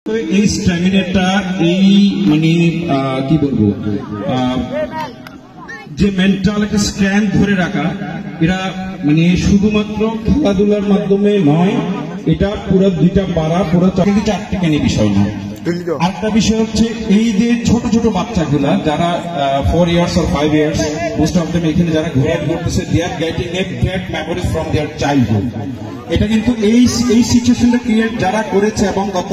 এই স্ট্যামিনাটা এই মানে কি বলবো যে মেন্টাল একটা স্ট্রেংথ ধরে রাখা এরা মানে শুধুমাত্র খেলাধুলার মাধ্যমে নয়, এটা পুরো দুইটা পাড়া পুরো চারটিখানি বিষয় না। আরেকটা বিষয় হচ্ছে এই যে ছোট ছোট বাচ্চাগুলা যারা 4 years or 5 years most of them এখানে যারা ঘোরাঘুরি করতেছে, they are getting a great memories from their childhood. এটা কিন্তু এই সিচুয়েশনটা ক্রিয়েট যারা করেছে এবং গত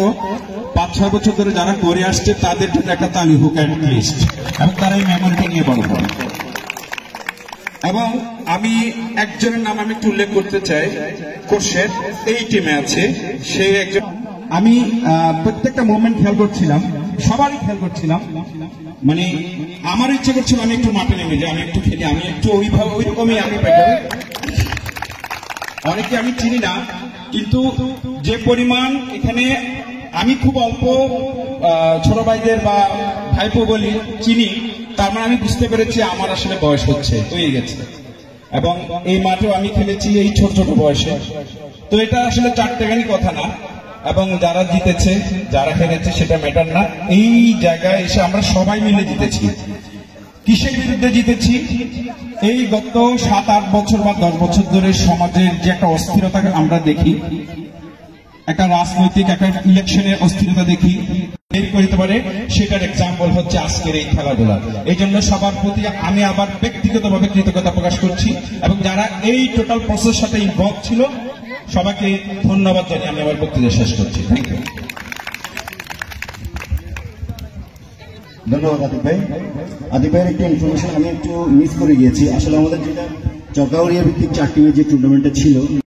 5-6 বছর ধরে যারা করে আসছে তাদের জন্য একটা তালি হোক অ্যাট লিস্ট, এবং তারা এই মেমোরিটা নিয়ে বড় করে। এবং আমি একজনের নাম আমি একটু উল্লেখ করতে চাই, কোর্সের এই টিমে আছে সে একজন। আমি প্রত্যেকটা মোমেন্ট খেয়াল করছিলাম, সবারই খেয়াল করছিলাম, মানে আমার ইচ্ছে করছিল আমি একটু মাঠে নেমে যাই, আমি একটু খেলি, আমি একটু ওইরকমই আমি পেটাল। অনেকে আমি চিনি না, কিন্তু যে পরিমাণ এখানে আমি খুব অল্প ছোট ভাইদের বা ভাইপো বলি চিনি, তার মানে আমি বুঝতে পেরেছি আমার আসলে বয়স হয়ে গেছে। এবং এই মাঠেও আমি খেলেছি এই ছোট ছোট বয়সে, তো এটা আসলে চারটেখানি কথা না। এবং যারা জিতেছে যারা হেরেছে সেটা ম্যাটার না, এই জায়গায় এসে আমরা সবাই মিলে জিতেছি। কিসের বিরুদ্ধে জিতেছি? এই গত 7-8 বছর বা 10 বছর ধরে সমাজের যে একটা অস্থিরতা আমরা দেখি, একটা রাজনৈতিক একটা ইলেকশনের অস্থিরতা দেখি বের করতে পারে, সেটার এক্সাম্পল হচ্ছে আজকের এই খেলাধুলা। এই জন্য সবার প্রতি আমি আবার ব্যক্তিগতভাবে কৃতজ্ঞতা প্রকাশ করছি, এবং যারা এই টোটাল প্রসেসের সাথে ইনভলভ ছিল সবাইকে ধন্যবাদ জানিয়ে আমি আমার বক্তব্য শেষ করছি। Thank you. ধন্যবাদ আদিব ভাই। আদিব ভাইয়ের একটা ইনফরমেশন আমি একটু মিস করে গিয়েছি। আসলে আমাদের যেটা চকাউড়িয়া ভিত্তিক 4 টিমের যে টুর্নামেন্টটা ছিল